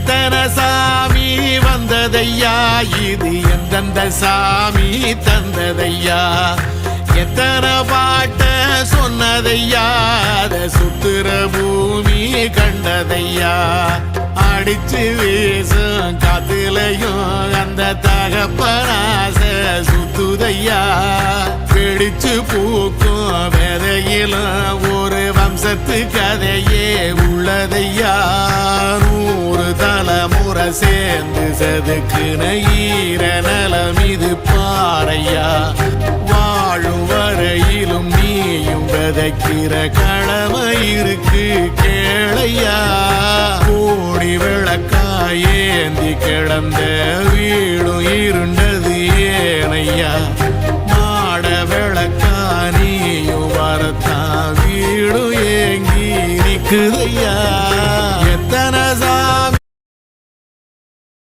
எத்தனை சாமி வந்ததையா, இது எந்தெந்த சாமி தந்ததையா, எத்தனை பாட்ட சொன்னதையா, அத சுத்துற பூமி கண்டதையா, அடிச்சு வீசும் காத்துலையும் அந்த தகப்பனாச சுத்துதையா, பிடிச்சு பூக்கும் விதையிலும் ஒரு வம்சத்து கதையே உள்ளதையா, 100 தலைமுறை சேர்ந்து செதுக்குன ஈர நலம் இது பாறையா, வாழும் வரையிலும் நீயும் விதைக்கிற கடமை இருக்கு கேளையா, கோடி விளக்காயேந்தி கிடந்த வீடும் இருண்டது ஏனையா, மாட விளக்கா நீயும் வரத்தான் வீடும் ஏங்கி நிக்குதையா.